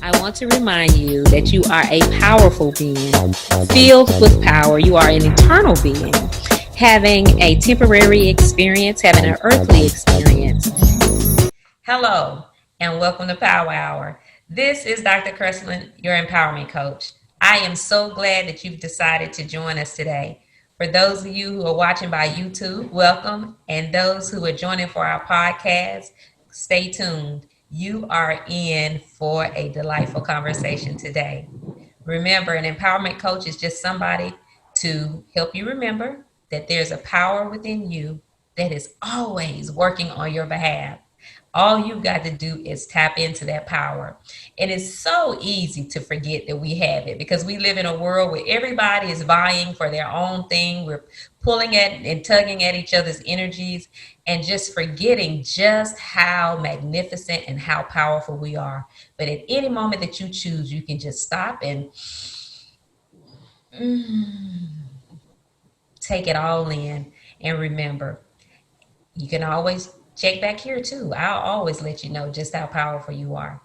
I want to remind you that you are a powerful being, filled with power. You are an eternal being, having a temporary experience, having an earthly experience. Hello, and welcome to Power Hour. This is Dr. Cressland, your empowerment coach. I am so glad that you've decided to join us today. For those of you who are watching by YouTube, welcome. And those who are joining for our podcast, stay tuned. You are in for a delightful conversation today. Remember, an empowerment coach is just somebody to help you remember that there's a power within you that is always working on your behalf. All you've got to do is tap into that power. And it's so easy to forget that we have it because we live in a world where everybody is vying for their own thing. We're pulling at and tugging at each other's energies and just forgetting just how magnificent and how powerful we are. But at any moment that you choose, you can just stop and take it all in. And remember, you can always check back here too. I'll always let you know just how powerful you are.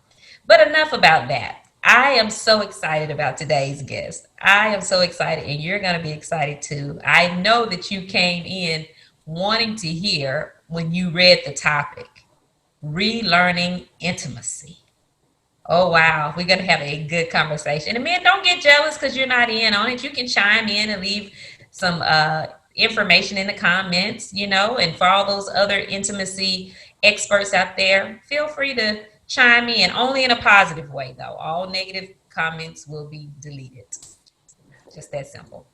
But enough about that. I am so excited about today's guest. I am so excited, and you're going to be excited too. I know that you came in wanting to hear when you read the topic, Relearning Intimacy. Oh, wow. We're going to have a good conversation. And man, don't get jealous because you're not in on it. You can chime in and leave some information in the comments, and for all those other intimacy experts out there, feel free to chime in, only in a positive way, though. All negative comments will be deleted. Just that simple.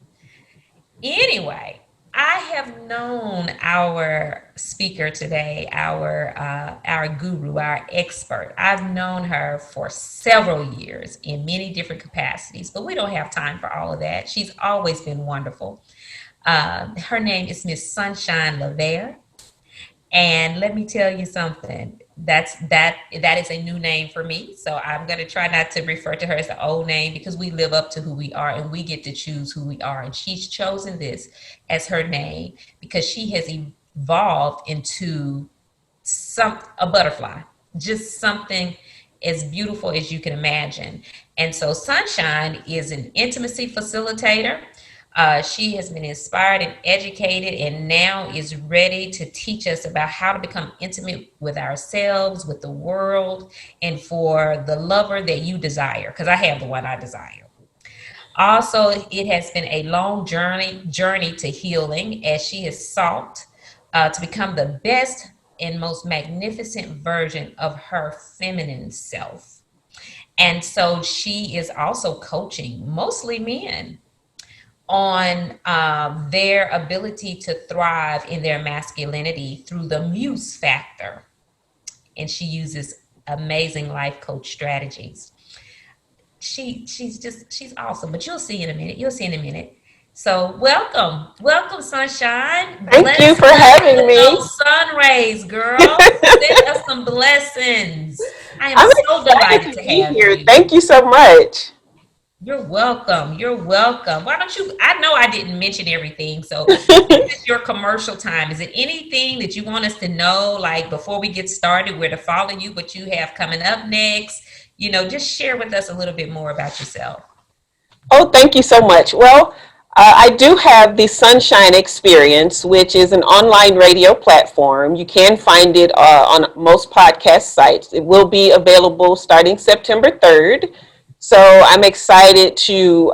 Anyway, I have known our speaker today, our guru, our expert. I've known her for several years in many different capacities, but we don't have time for all of that. She's always been wonderful. Her name is Miss Sunshine LaVere. And let me tell you something. That is a new name for me. So I'm going to try not to refer to her as the old name because we live up to who we are and we get to choose who we are. And she's chosen this as her name because she has evolved into a butterfly, just something as beautiful as you can imagine. And so Sunshine is an intimacy facilitator. She has been inspired and educated and now is ready to teach us about how to become intimate with ourselves, with the world, and for the lover that you desire, because I have the one I desire. Also, it has been a long journey to healing as she has sought to become the best and most magnificent version of her feminine self. And so she is also coaching mostly men on their ability to thrive in their masculinity through the muse factor. And she uses amazing life coach strategies. She's awesome, but you'll see in a minute. So welcome, Sunshine. Thank you for having me. Those sun rays, girl. Send us some blessings. I am I'm so delighted excited to to be have here. you. Thank you so much. You're welcome. You're welcome. Why don't you? I know I didn't mention everything. So this is your commercial time. Is it anything that you want us to know, like before we get started, where to follow you, what you have coming up next? Just share with us a little bit more about yourself. Oh, thank you so much. Well, I do have the Sunshine Experience, which is an online radio platform. You can find it on most podcast sites. It will be available starting September 3rd. So I'm excited to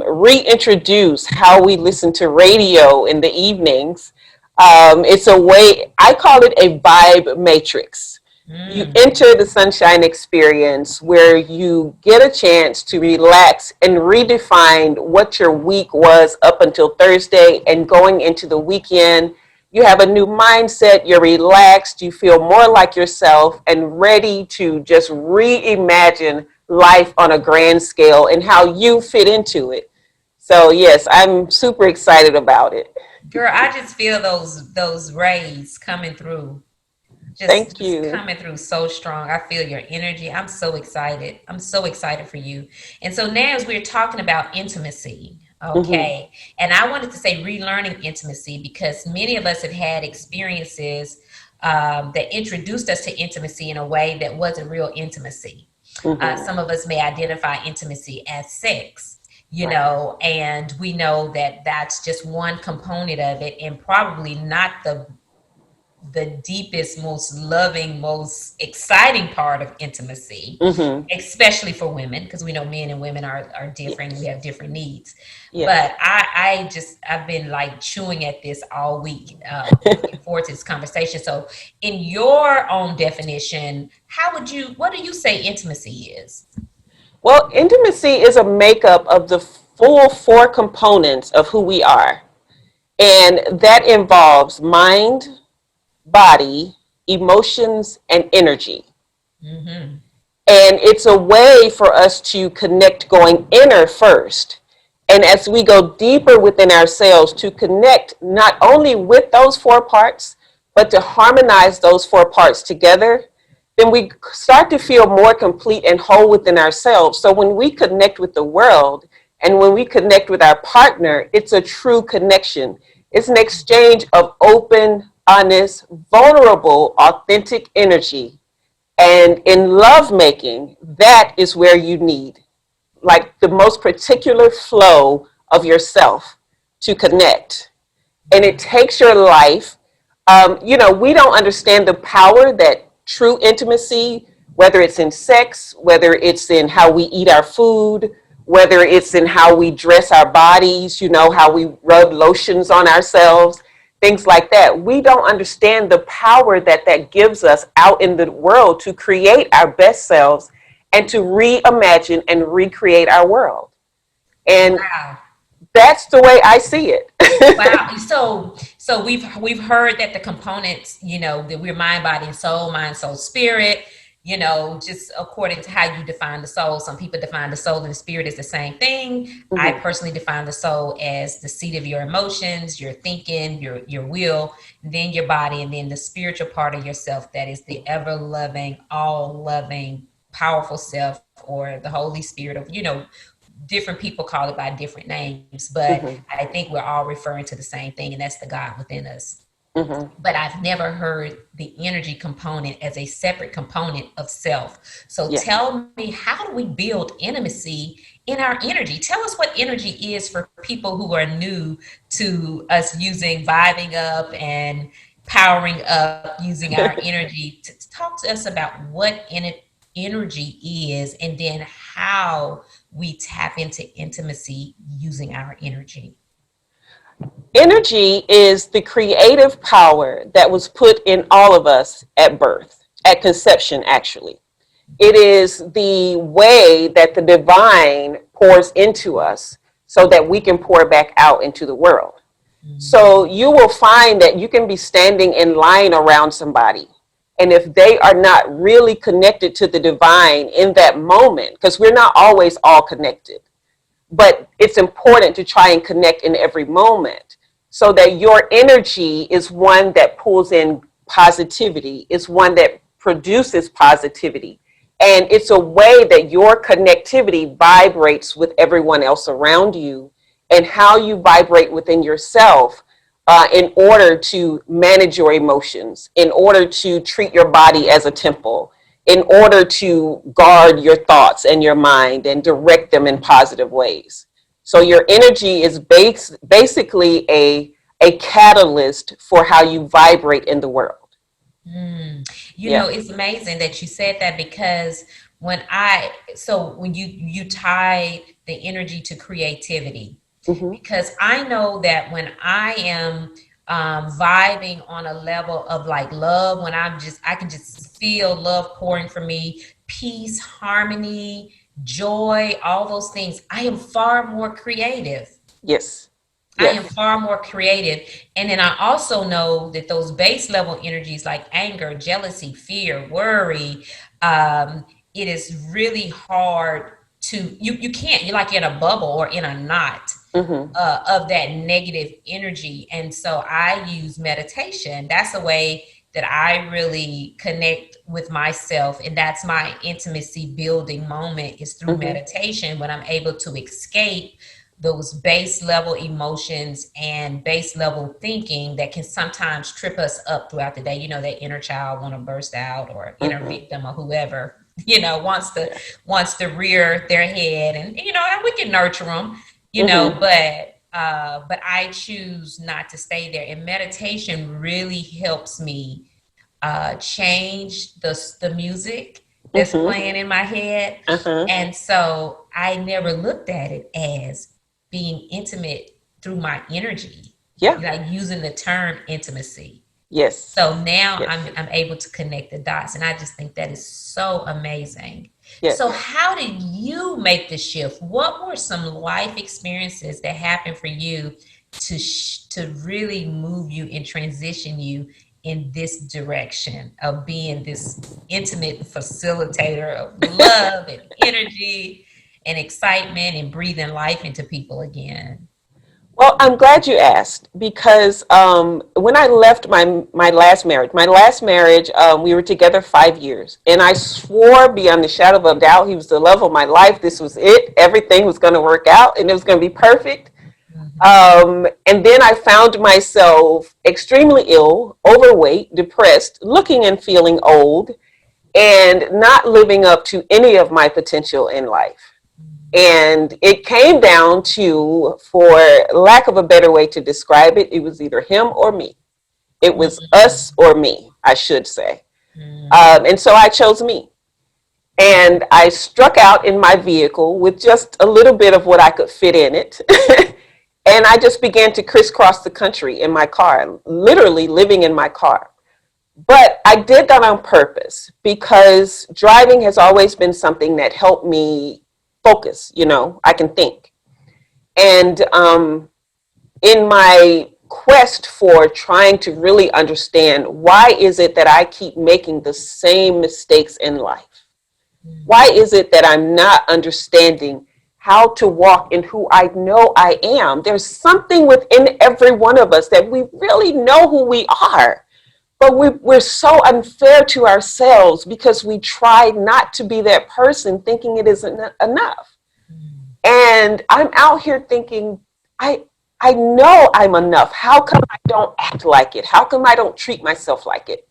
reintroduce how we listen to radio in the evenings. It's a way, I call it a vibe matrix. You Mm. enter the Sunshine Experience where you get a chance to relax and redefine what your week was up until Thursday, and going into the weekend. You have a new mindset, you're relaxed, you feel more like yourself and ready to just reimagine life on a grand scale and how you fit into it. So yes, I'm super excited about it. Girl, I just feel those rays coming through. Just Thank just you. coming through so strong. I feel your energy. I'm so excited. I'm so excited for you. And so now as we're talking about intimacy, Hmm. okay, and I wanted to say relearning intimacy because many of us have had experiences that introduced us to intimacy in a way that wasn't real intimacy. Mm-hmm. Some of us may identify intimacy as sex, Right. and we know that that's just one component of it, and probably not the deepest, most loving, most exciting part of intimacy, Mm-hmm. especially for women, because we know men and women are different. We Yes. have different needs. Yes. But I've been like chewing at this all week, looking forward to this conversation. So, in your own definition, what do you say intimacy is? Well, intimacy is a makeup of the full four components of who we are. And that involves mind, body, emotions, and energy. Mm-hmm. And it's a way for us to connect going inner first. And as we go deeper within ourselves, to connect not only with those four parts, but to harmonize those four parts together, then we start to feel more complete and whole within ourselves. So when we connect with the world and when we connect with our partner, it's a true connection. It's an exchange of open, honest, vulnerable, authentic energy. And in lovemaking, that is where you need like the most particular flow of yourself to connect. And it takes your life. We don't understand the power that true intimacy, whether it's in sex, whether it's in how we eat our food, whether it's in how we dress our bodies, how we rub lotions on ourselves, things like that. We don't understand the power that that gives us out in the world to create our best selves and to reimagine and recreate our world. And Wow. that's the way I see Wow. it. So we've heard that the components, that we're mind, body, and soul, mind, soul, spirit, just according to how you define the soul. Some people define the soul and the spirit as the same thing. I Mhm, personally define the soul as the seat of your emotions, your thinking, your will, then your body, and then the spiritual part of yourself that is the ever loving, all loving, powerful self, or the Holy Spirit of, different people call it by different names, but mhm, I think we're all referring to the same thing, and that's the God within us. mhm. But I've never heard the energy component as a separate component of self. So Yes. tell me, how do we build intimacy in our energy? Tell us what energy is for people who are new to us using vibing up and powering up using our energy. Talk to us about what energy is, and then how we tap into intimacy using our energy. Energy is the creative power that was put in all of us at birth, at conception, actually. It is the way that the divine pours into us so that we can pour back out into the world. So you will find that you can be standing in line around somebody. And if they are not really connected to the divine in that moment, because we're not always all connected, but it's important to try and connect in every moment so that your energy is one that pulls in positivity, is one that produces positivity. And it's a way that your connectivity vibrates with everyone else around you and how you vibrate within yourself in order to manage your emotions, in order to treat your body as a temple, in order to guard your thoughts and your mind and direct them in positive ways. So your energy is basically a catalyst for how you vibrate in the world. Mm. Yeah. It's amazing that you said that, because when you tie the energy to creativity, Hmm. because I know that when I am vibing on a level of like love, when I can just feel love pouring from me, peace, harmony, joy, all those things, I am far more creative. Yes. I am Yes. far more creative. And then I also know that those base level energies like anger, jealousy, fear, worry, it is really hard to, you can't, you're like in a bubble or in a knot Hmm. of that negative energy. And so I use meditation. That's a way that I really connect with myself. And that's my intimacy building moment, is through Hmm. meditation, when I'm able to escape those base level emotions and base level thinking that can sometimes trip us up throughout the day. You know, that inner child want to burst out, or inner Mm-hmm. victim, or whoever, you know, Yeah. wants to rear their head, and you know, and we can nurture them, you know, Mm-hmm. but I choose not to stay there. And meditation really helps me change the music that's Mm-hmm. playing in my head. Uh-huh. And so I never looked at it as being intimate through my energy, Yeah. like using the term intimacy. Yes. So now Yes. I'm able to connect the dots, and I just think that is so amazing. So Yes. how did you make the shift? What were some life experiences that happened for you to really move you and transition you in this direction of being this intimate facilitator of love and energy and excitement and breathing life into people again? Well, I'm glad you asked because when I left my last marriage, we were together 5 years, and I swore beyond the shadow of a doubt he was the love of my life. This was it. Everything was going to work out, and it was going to be perfect. Mm-hmm. And then I found myself extremely ill, overweight, depressed, looking and feeling old, and not living up to any of my potential in life. And it came down to, for lack of a better way to describe it, it was either him or me. It was us or me, I should say. Mm-hmm. And so I chose me. And I struck out in my vehicle with just a little bit of what I could fit in it. And I just began to crisscross the country in my car, literally living in my car. But I did that on purpose because driving has always been something that helped me focus. I can think. And in my quest for trying to really understand why is it that I keep making the same mistakes in life? Why is it that I'm not understanding how to walk in who I know I am? There's something within every one of us that we really know who we are, but we're so unfair to ourselves because we try not to be that person thinking it isn't enough. And I'm out here thinking, I I know I'm enough. How come I don't act like it? How come I don't treat myself like it?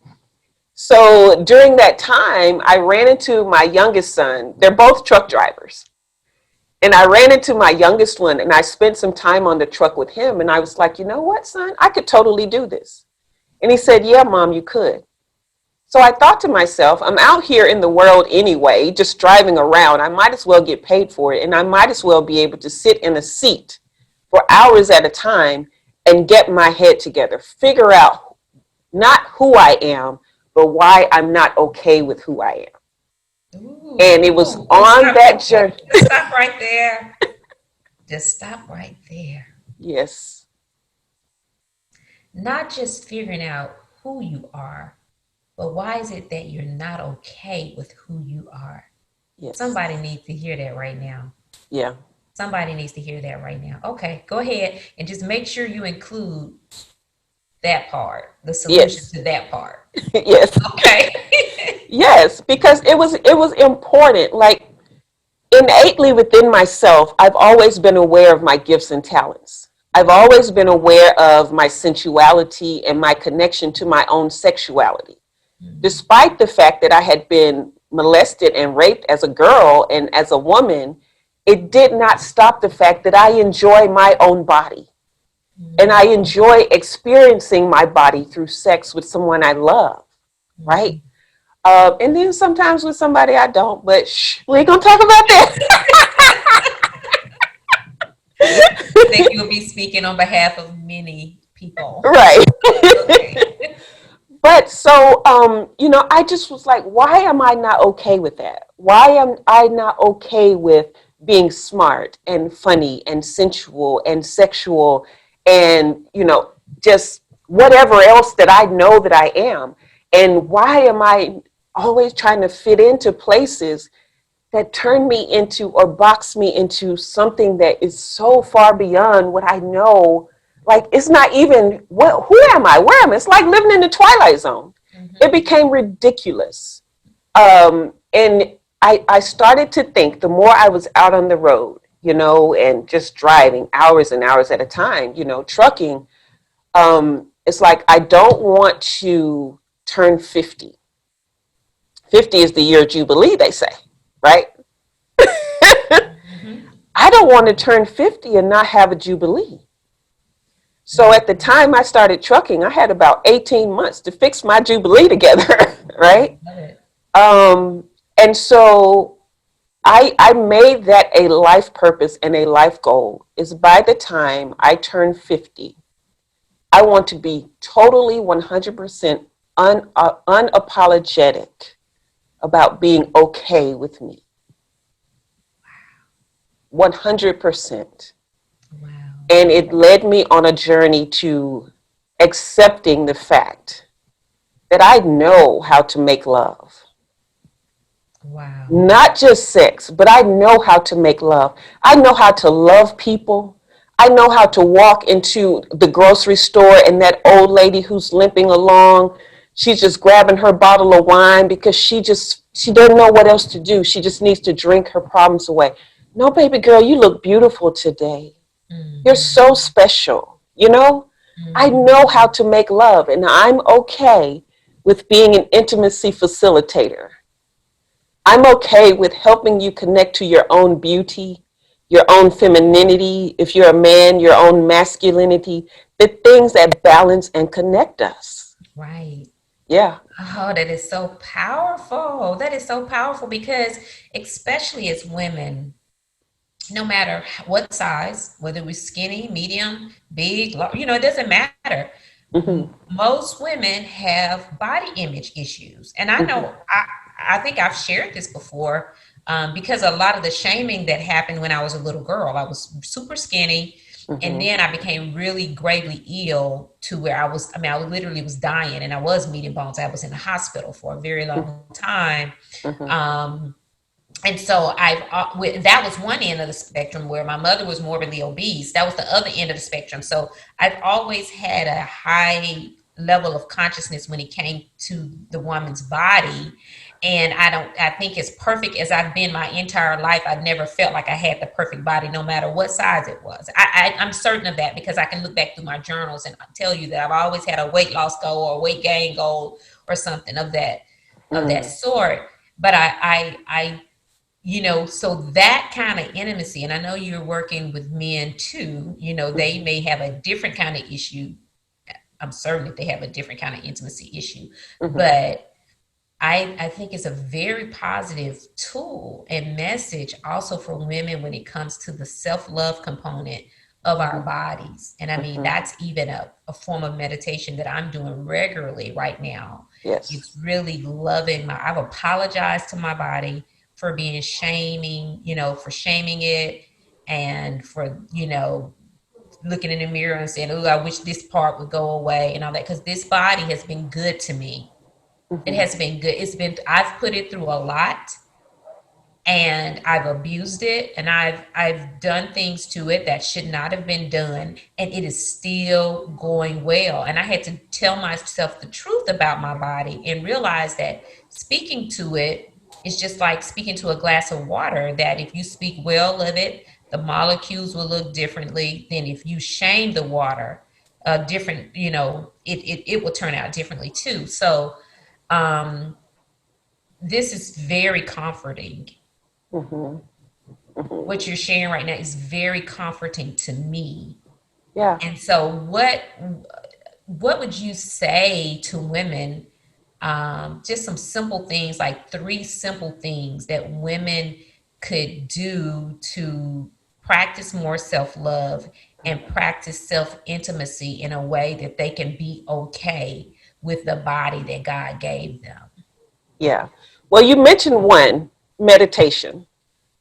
So during that time, I ran into my youngest son. They're both truck drivers. And I ran into my youngest one and I spent some time on the truck with him. And I was like, you know what, son? I could totally do this. And he said, yeah, mom, you could. So I thought to myself, I'm out here in the world anyway, just driving around. I might as well get paid for it. And I might as well be able to sit in a seat for hours at a time and get my head together, figure out not who I am, but why I'm not okay with who I am. And it was Ooh, let's on stop that right there. journey. Just stop right there. Just stop right there. Yes, Not just figuring out who you are, but why is it that you're not okay with who you are? yes, Somebody needs to hear that right now. yeah, Somebody needs to hear that right now. Okay, go ahead and just make sure you include that part, the solution yes, to that part. yes, Okay. yes, because it was important. Like innately within myself, I've always been aware of my gifts and talents. I've always been aware of my sensuality and my connection to my own sexuality. Despite the fact that I had been molested and raped as a girl and as a woman, it did not stop the fact that I enjoy my own body. And I enjoy experiencing my body through sex with someone I love, right? And then sometimes with somebody I don't, but we ain't gonna talk about that. I think you'll be speaking on behalf of many people. Right. Okay. But so, I just was like, why am I not okay with that? Why am I not okay with being smart and funny and sensual and sexual and, just whatever else that I know that I am? And why am I always trying to fit into places that turn me into or box me into something that is so far beyond what I know? Like, it's not even, who am I? Where am I? It's like living in the Twilight Zone. It Mm-hmm. became ridiculous. And I started to think the more I was out on the road and just driving hours and hours at a time, trucking. It's like, I don't want to turn 50. 50 is the year Jubilee, they say, right? Mhm. I don't want to turn 50 and not have a Jubilee. So Wow. at the time I started trucking, I had about 18 months to fix my Jubilee together, I right? love it. Um, and so I made that a life purpose and a life goal is by the time I turn 50, I want to be totally 100% unapologetic about being okay with me. 100%. Wow. And it led me on a journey to accepting the fact that I know how to make love. Wow. Not just sex, but I know how to make love. I know how to love people. I know how to walk into the grocery store and that old lady who's limping along, she's just grabbing her bottle of wine because she doesn't know what else to do. She just needs to drink her problems away. No, baby girl, you look beautiful today. You're so Mhm. special. I know how Mhm. to make love, and I'm okay with being an intimacy facilitator. I'm okay with helping you connect to your own beauty, your own femininity, if you're a man, your own masculinity, the things that balance and connect us. Right. Yeah. Oh, that is so powerful. That is so powerful because, especially as women, no matter what size, whether we're skinny, medium, big, it doesn't matter. Hmm. Most women have body image issues. And I Hmm. know, I think I've shared this before, because a lot of the shaming that happened when I was a little girl, I was super skinny. And Hmm. then I became really gravely ill to where I literally was dying and I was meeting bones. I was in the hospital for a very long time. Hmm. Um, and so that was one end of the spectrum where my mother was morbidly obese. That was the other end of the spectrum. So I've always had a high level of consciousness when it came to the woman's body. And I think as perfect as I've been my entire life, I've never felt like I had the perfect body, no matter what size it was. I'm certain of that because I can look back through my journals and tell you that I've always had a weight loss goal or a weight gain goal or something of that Hmm. sort. But so that kind of intimacy, and I know you're working with men too, they Hmm. may have a different kind of issue. I'm certain that they have a different kind of intimacy issue, Hmm. but I think it's a very positive tool and message also for women when it comes to the self-love component of our Hmm. bodies. And I mean, Hmm. that's even a form of meditation that I'm doing regularly right now. Yes. It's really loving I've apologized to my body for being for shaming it and for, looking in the mirror and saying, oh, I wish this part would go away and all that. Because this body has been good to me. It Hmm. has been good. I've put it through a lot and I've abused it and I've done things to it that should not have been done and it is still going well. And I had to tell myself the truth about my body and realize that speaking to it is just like speaking to a glass of water, that if you speak well of it, the molecules will look differently than if you shame the water. Different, it will turn out differently too. So um this is very comforting. Hmm. Hmm. What you're sharing right now is very comforting to me. Yeah. And so what would you say to women, just some simple things, like three simple things that women could do to practice more self-love and practice self-intimacy in a way that they can be okay with the body that God gave them? Yeah. Well, you mentioned one, meditation.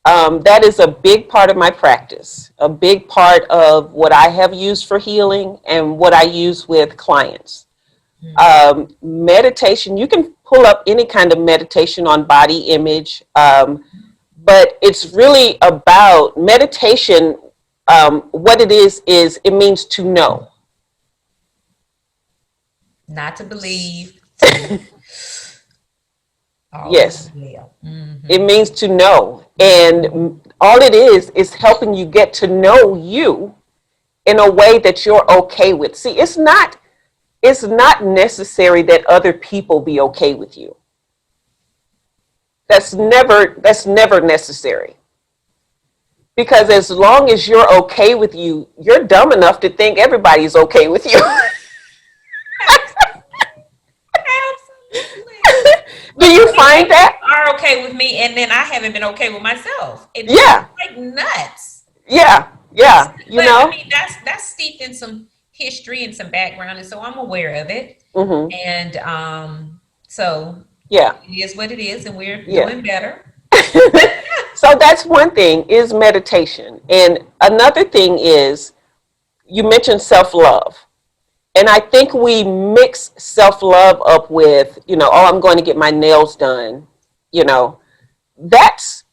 That is a big part of my practice, a big part of what I have used for healing and what I use with clients. Meditation, you can pull up any kind of meditation on body image, but it's really about meditation. What it is it means to know. Not to believe, to all will Yes, be well. it Mm-hmm. means to know. And all it is helping you get to know you in a way that you're okay with. See, it's not necessary that other people be okay with you. That's never necessary. Because as long as you're okay with you, you're dumb enough to think everybody's okay with you. Absolutely. Do But you some people find that? are okay with me, and then I haven't been okay with myself. It's Yeah, like nuts. yeah, It's, yeah. You but I know? mean, that's steeped in some history and some background, and so I'm aware of it. Mm-hmm. And so Yeah, it is what it is, and we're yeah. doing better. So that's one thing is meditation. And another thing is you mentioned self-love. And I think we mix self-love up with, oh, I'm going to get my nails done. You know, that's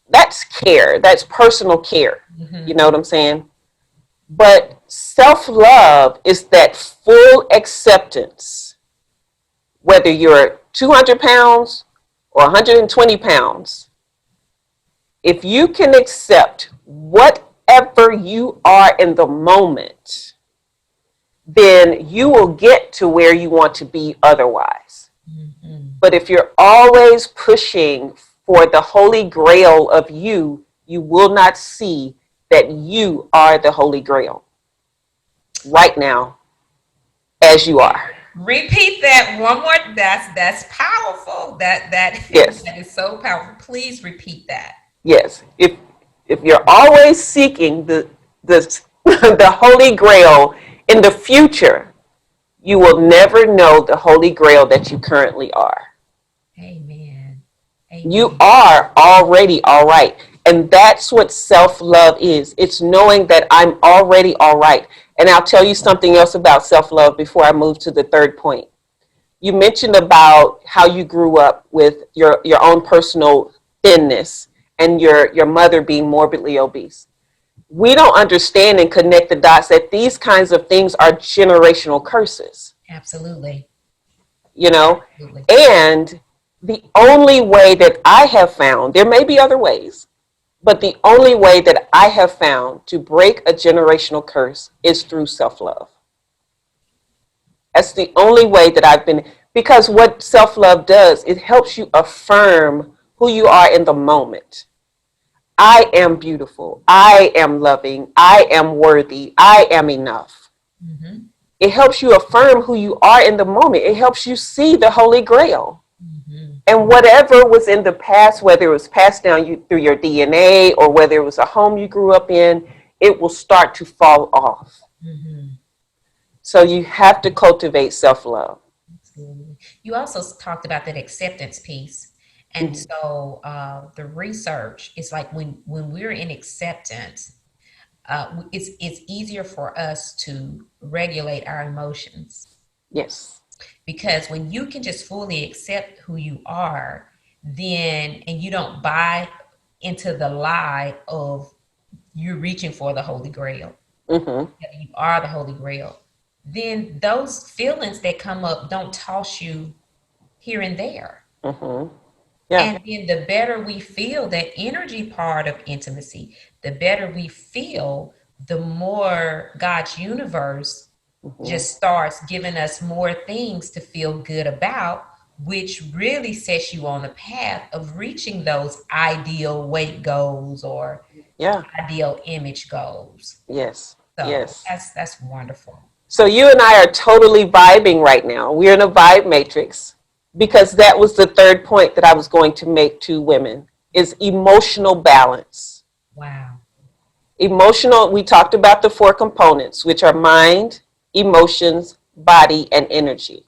care. That's personal care. You Hmm. know what I'm saying? But self-love is that full acceptance, whether you're 200 pounds or 120 pounds. If you can accept whatever you are in the moment, then you will get to where you want to be otherwise. Hmm. But if you're always pushing for the holy grail of you, you will not see that you are the holy grail right now as you are. Repeat that one more. That's powerful. That Yes. that is so powerful. Please repeat that. Yes. If you're always seeking the the holy grail in the future, you will never know the holy grail that you currently are. Amen. You Amen. are already all right. And that's what self love is. It's knowing that I'm already all right. And I'll tell you something else about self love before I move to the third point. You mentioned about how you grew up with your own personal thinness and your mother being morbidly obese. We don't understand and connect the dots that these kinds of things are generational curses, Absolutely. you know? Absolutely. And the only way that I have found, there may be other ways, but the only way that I have found to break a generational curse is through self love. That's the only way that I've been, because what self love does, it helps you affirm who you are in the moment. I am beautiful. I am loving. I am worthy. I am enough. Hmm. It helps you affirm who you are in the moment. It helps you see the Holy Grail. Hmm. And whatever was in the past, whether it was passed down through your DNA or whether it was a home you grew up in, it will start to fall off. Hmm. So you have to cultivate self love. Absolutely. You also talked about that acceptance piece. And Mm-hmm. so the research is like when we're in acceptance, it's easier for us to regulate our emotions, Yes. because when you can just fully accept who you are, then and you don't buy into the lie of you're reaching for the Holy Grail, Mm-hmm. that you are the Holy Grail, then those feelings that come up don't toss you here and there. Mm-hmm. Yeah. And then the better we feel, that energy part of intimacy, the better we feel, the more God's universe Mm-hmm. just starts giving us more things to feel good about, which really sets you on the path of reaching those ideal weight goals or Yeah. ideal image goals. Yes. So Yes. that's wonderful. So you and I are totally vibing right now. We're in a vibe matrix because that was the third point that I was going to make to women is emotional balance. Wow. Emotional, we talked about the four components, which are mind, emotions, body, and energy.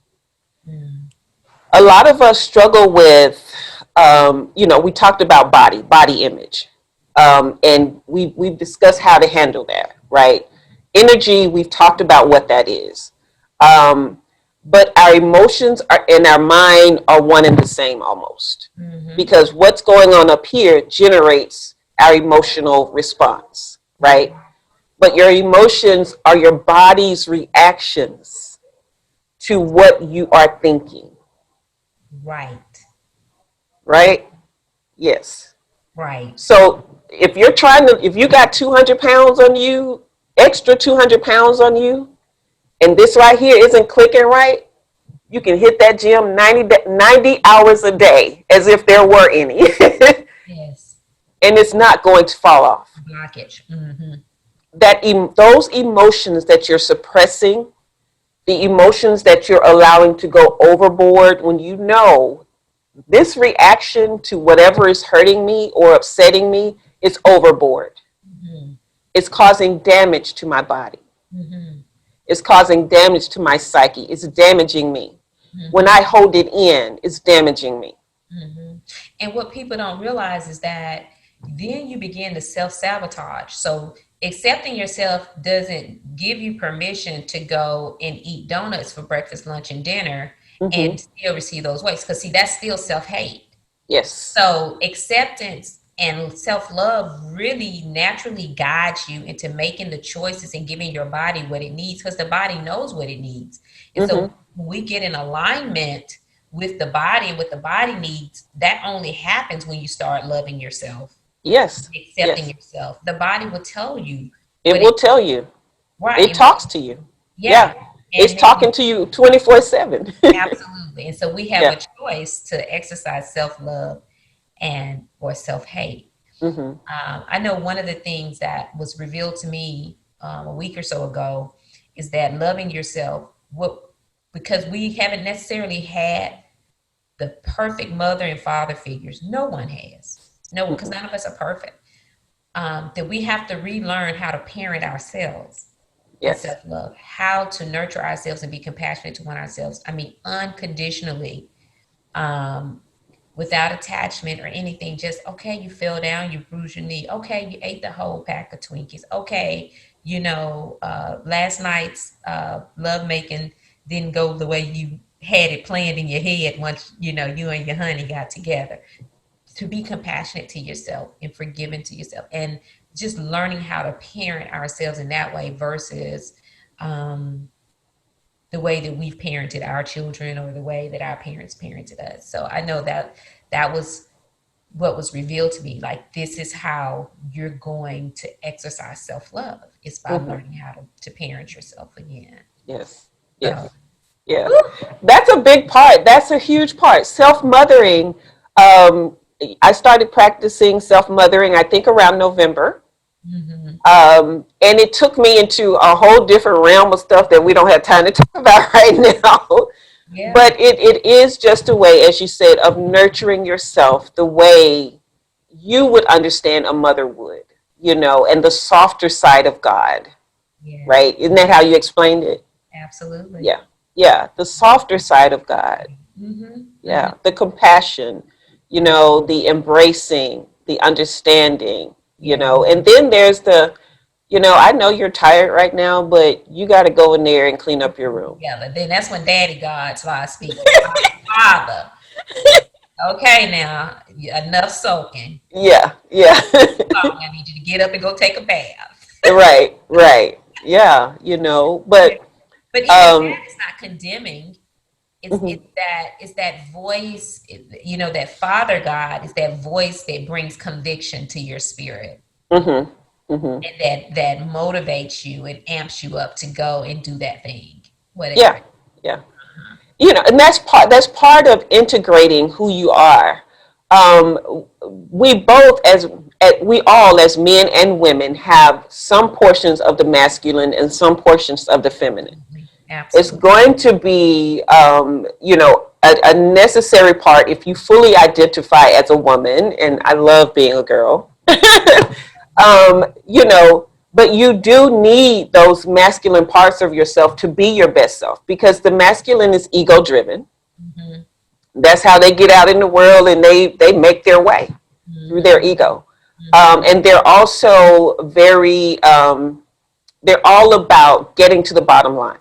Mm. A lot of us struggle with, we talked about body image. And we've discussed how to handle that, right? Energy, we've talked about what that is. Um, but our emotions are, and our mind are one and the same almost. Hmm. Because what's going on up here generates our emotional response, right? But your emotions are your body's reactions to what you are thinking, Right. Right. right? Yes. Right. So if you got 200 pounds on you, extra 200 pounds on you, and this right here isn't clicking right, you can hit that gym 90 hours a day as if there were any. Yes. And it's not going to fall off. Blockage. Mm-hmm. Those emotions that you're suppressing, the emotions that you're allowing to go overboard, when you know this reaction to whatever is hurting me or upsetting me is overboard. Mm-hmm. It's causing damage to my body. Mm-hmm. It's causing damage to my psyche. It's damaging me. When Mm-hmm. I hold it in, it's damaging me. Mm-hmm. And what people don't realize is that then you begin to self sabotage. So accepting yourself doesn't give you permission to go and eat donuts for breakfast, lunch, and dinner Mm-hmm. and still receive those weights. Because, see, that's still self hate. Yes. So acceptance and self-love really naturally guides you into making the choices and giving your body what it needs, because the body knows what it needs. And so Mm-hmm. when we get in alignment with the body and what the body needs, that only happens when you start loving yourself, Yes. accepting Yes. yourself. The body will tell you It what it will tell you. right. It talks to you. Yeah. Yeah. It's And then talking to you 24/7. absolutely. And so we have Yeah. a choice to exercise self-love and or self-hate. Mm-hmm. I know one of the things that was revealed to me a week or so ago is that loving yourself, what because we haven't necessarily had the perfect mother and father figures. No one has. No one, because Mm-hmm. none of us are perfect. That we have to relearn how to parent ourselves in Yes. self love, how to nurture ourselves and be compassionate to one ourselves. I mean, unconditionally, um, without attachment or anything. Just okay, you fell down, you bruised your knee. Okay, you ate the whole pack of Twinkies. Okay, last night's love making didn't go the way you had it planned in your head once you and your honey got together. To be compassionate to yourself and forgiving to yourself, and just learning how to parent ourselves in that way versus um, the way that we've parented our children or the way that our parents parented us. So I know that that was what was revealed to me. Like, this is how you're going to exercise self-love, is by Mm-hmm. learning how to parent yourself again. Yes. So Yes. Yeah. That's a big part. That's a huge part. Self mothering. Um, I started practicing self mothering, I think, around November. mhm. And it took me into a whole different realm of stuff that we don't have time to talk about right now. Yeah. But it is just a way, as you said, of nurturing yourself the way you would understand a mother would, and the softer side of God, Yes. right? Isn't that how you explained it? Absolutely. Yeah. Yeah. The softer side of God. Mhm. Mhm. Yeah. The compassion, the embracing, the understanding, Yeah. and then there's I know you're tired right now, but you got to go in there and clean up your room. Together. Then that's when Daddy God starts speaking. Father. Okay, now enough soaking. Yeah. Yeah. I need you to get up and go take a bath. Right. Right. Yeah. Yeah. But, But even um, that is not condemning. It's mhm, it's that voice, that Father God is that voice that brings conviction to your spirit, mhm, mhm. and that motivates you and amps you up to go and do that thing, whatever. Yeah. Yeah. And that's part of integrating who you are. We both we all as men and women have some portions of the masculine and some portions of the feminine. Absolutely. It's Absolutely. going to be a necessary part if you fully identify as a woman, and I love being a girl. um, you know, but you do need those masculine parts of yourself to be your best self, because the masculine is ego driven. Hmm. That's how they get out in the world, and they make their way through their Hmm. ego. Hmm. And they're also they're all about getting to the bottom line,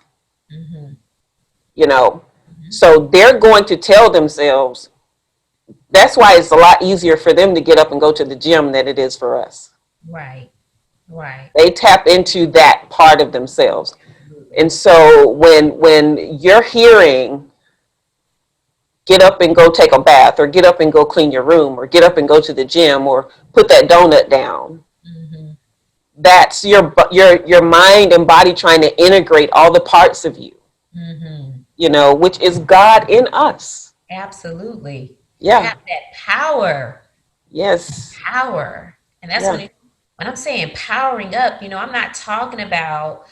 Hmm. you know. Hmm. So they're going to tell themselves, that's why it's a lot easier for them to get up and go to the gym than it is for us. Right. Right. They tap into that part of themselves. Absolutely. And so when you're hearing get up and go take a bath, or get up and go clean your room, or get up and go to the gym, or put that donut down. Mm-hmm. That's your mind and body trying to integrate all the parts of you, Mm-hmm. which is God in us. Absolutely. To Yeah. have that power, Yes. power. And that's Yeah. when I'm saying powering up, I'm not talking about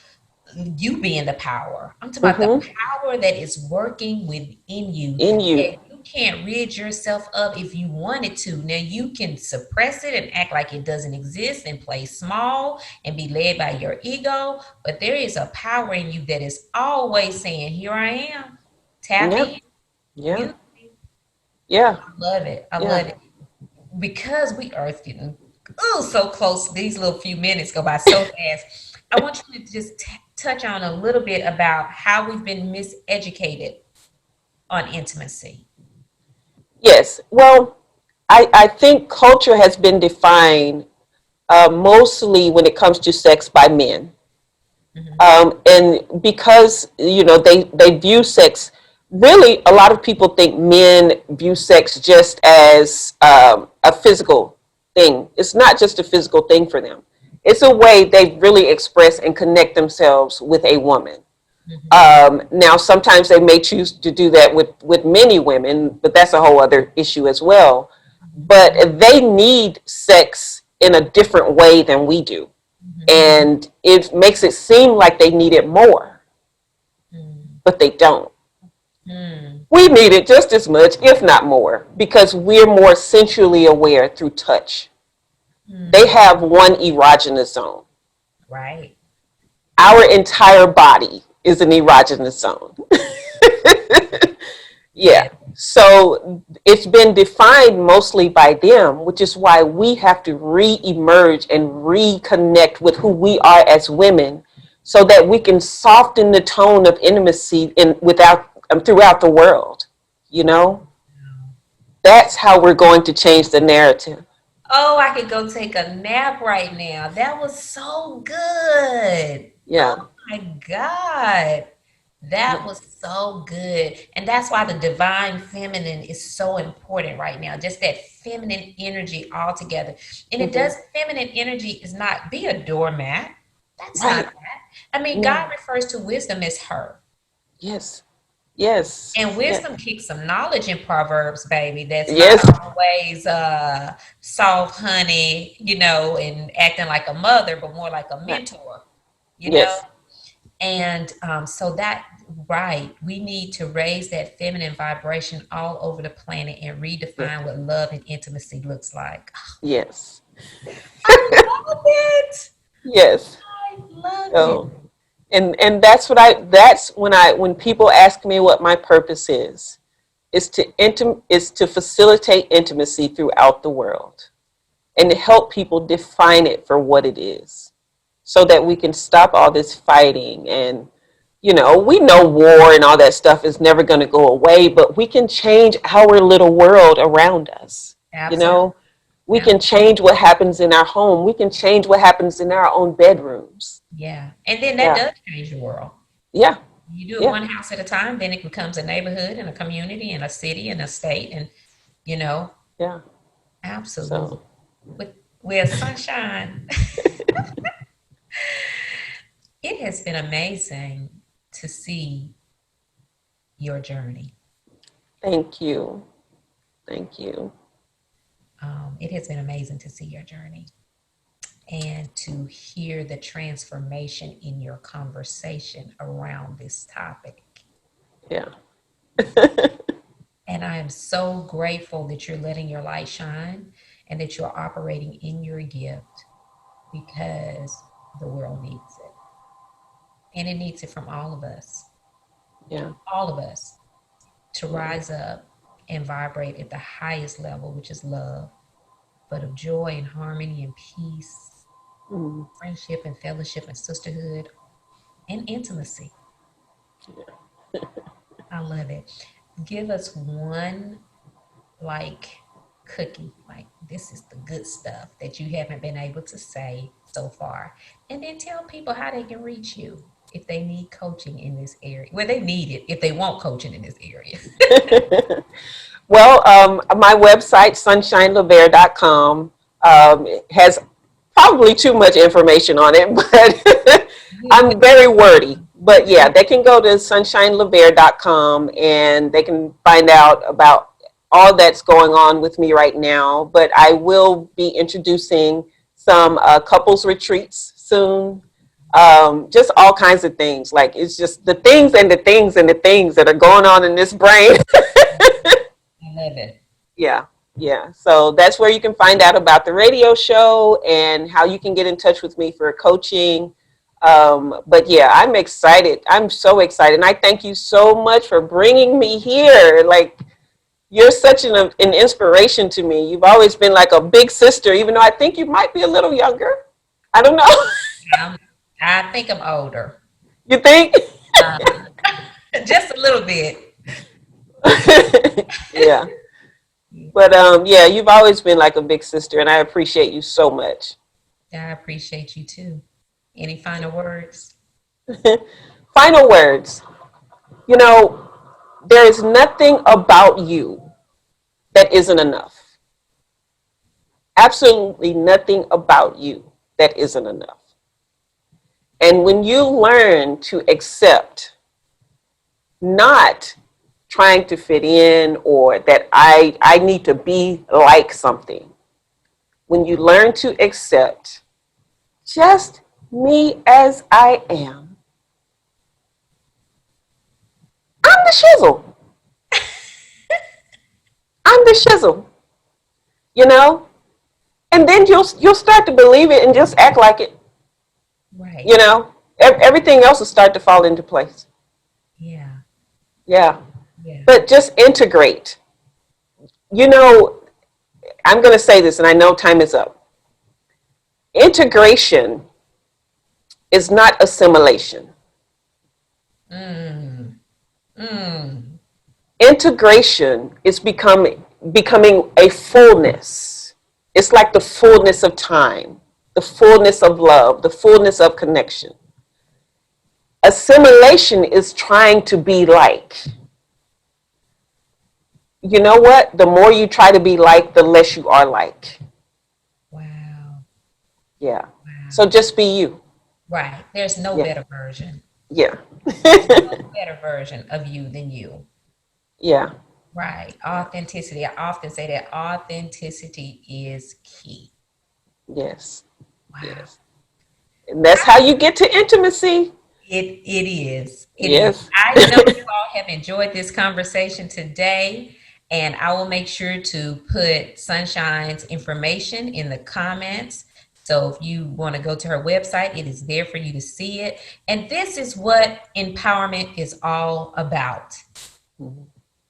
you being the power. I'm talking about the Mm-hmm. power that is working within you In that you. you can't rid yourself of if you wanted to. Now you can suppress it and act like it doesn't exist and play small and be led by your ego, but there is a power in you that is always saying, "Here I am. Tap Yeah. in. Yeah. Use me." Yeah. I love it. I Yeah. love it because we are getting so close. These little few minutes go by so fast. I want you to just touch on a little bit about how we've been miseducated on intimacy. Yes. Well, I think culture has been defined mostly when it comes to sex by men. Hmm. And because they view sex, really a lot of people think men view sex just as a physical thing. It's not just a physical thing for them. It's a way they really express and connect themselves with a woman. Hmm. Now sometimes they may choose to do that with many women, but that's a whole other issue as well. But they need sex in a different way than we do, Hmm. and it makes it seem like they need it more, but they don't. Hmm. We need it just as much, if not more, because we're more sensually aware through touch. They Hmm. have one erogenous zone. Right. Our entire body is an erogenous zone. Yeah. Yeah. So it's been defined mostly by them, which is why we have to re-emerge and reconnect with who we are as women, so that we can soften the tone of intimacy throughout the world. You know, that's how we're going to change the narrative. Oh, I could go take a nap right now. That was so good. Oh Yeah. my God. That Yeah. was so good. And that's why the divine feminine is so important right now. Just that feminine energy altogether. And it Hmm. does, feminine energy is not be a doormat. That's not Right. that. I mean, God No. refers to wisdom as her. Yes. Yes. And Yeah. wisdom kicks some knowledge in Proverbs, baby. That's not Yes. always soft honey, and acting like a mother, but more like a Right. mentor, you know? Yes. And so that, right, we need to raise that feminine vibration all over the planet and Yes. redefine what love and intimacy looks like. Yes. I love it. Yes. I love it. So, and that's when people ask me what my purpose is to facilitate intimacy throughout the world, and to help people define it for what it is, so that we can stop all this fighting. And we know war and all that stuff is never going to go away, but we can change our little world around us. you Absolutely. know we can change what happens in our home. We can change what happens in our own bedrooms. Yeah. And then that Yeah. does change the world. Yeah. You do it Yeah. one house at a time, then it becomes a neighborhood and a community and a city and a state. And, you know, Yeah. absolutely. So With With sunshine, it has been amazing to see your journey. thank you. Thank you. It has been amazing to see your journey and to hear the transformation in your conversation around this topic. Yeah. And I am so grateful that you're letting your light shine and that you're operating in your gift because the world needs it. And it needs it from all of us, Yeah. all of us, to Yeah. rise up and vibrate at the highest level, which is love, but of joy and harmony and peace, Mm. friendship and fellowship and sisterhood and intimacy. I love it. Give us one like cookie, like this is the good stuff that you haven't been able to say so far. And then tell people how they can reach you. if they need coaching in this area. Well, they need it if they want coaching in this area. Well, my website, sunshinelaver.com, has probably too much information on it, but I'm very wordy. But yeah, they can go to sunshinelaver.com and they can find out about all that's going on with me right now. But I will be introducing some couples retreats soon. Just all kinds of things. Like it's just the things and the things and the things that are going on in this brain. I love it. Yeah, yeah. So that's where you can find out about the radio show and how you can get in touch with me for coaching. But yeah, I'm excited. I'm so excited. And I thank you so much for bringing me here. Like, you're such an inspiration to me. You've always been like a big sister, even though I think you might be a little younger. I don't know. Um, I think I'm older, You think? uh, just a little bit. Yeah. But yeah, you've always been like a big sister, and I appreciate you so much. I appreciate you too. Any final words? Final words. You know, there is nothing about you that isn't enough. Absolutely nothing about you that isn't enough. And when you learn to accept not trying to fit in or that I need to be like something, when you learn to accept just me as I am, I'm the shizzle. I'm the shizzle, you know? And then you'll start to believe it and just act like it, Right. you know? Everything else will start to fall into place. Yeah. Yeah. Yeah. But just integrate. You know, I'm going to say this and I know time is up. Integration is not assimilation. Mm. Mm. Integration is becoming a fullness. It's like the fullness of time, the fullness of love, the fullness of connection. Assimilation is trying to be like. You know what? The more you try to be like, the less you are like. Wow. Yeah. Wow. So just be you. Right. There's no Yeah. better version. Yeah. There's no better version of you than you. Yeah. Right. Authenticity. I often say that authenticity is key. Yes. Wow. Yes. And that's how you get to intimacy. It is. It is. Yes. I know you all have enjoyed this conversation today, and I will make sure to put Sunshine's information in the comments. So if you want to go to her website, it is there for you to see it. And this is what empowerment is all about. Mhm.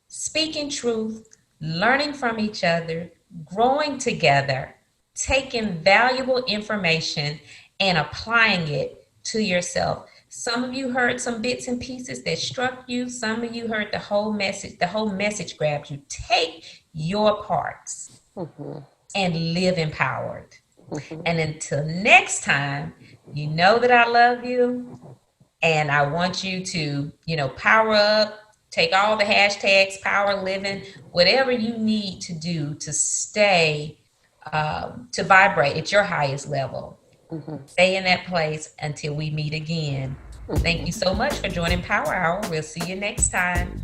Speaking truth, learning from each other, growing together, taking valuable information and applying it to yourself. Some of you heard some bits and pieces that struck you. Some of you heard the whole message. The whole message grabbed you. Take your parts Mhm. and live empowered. Mhm. And until next time, you know that I love you. And I want you to, power up, take all the hashtags, power living, whatever you need to do to stay, to vibrate at your highest level. Mhm. Stay in that place until we meet again. Thank you Mhm. so much for joining Power Hour. We'll see you next time.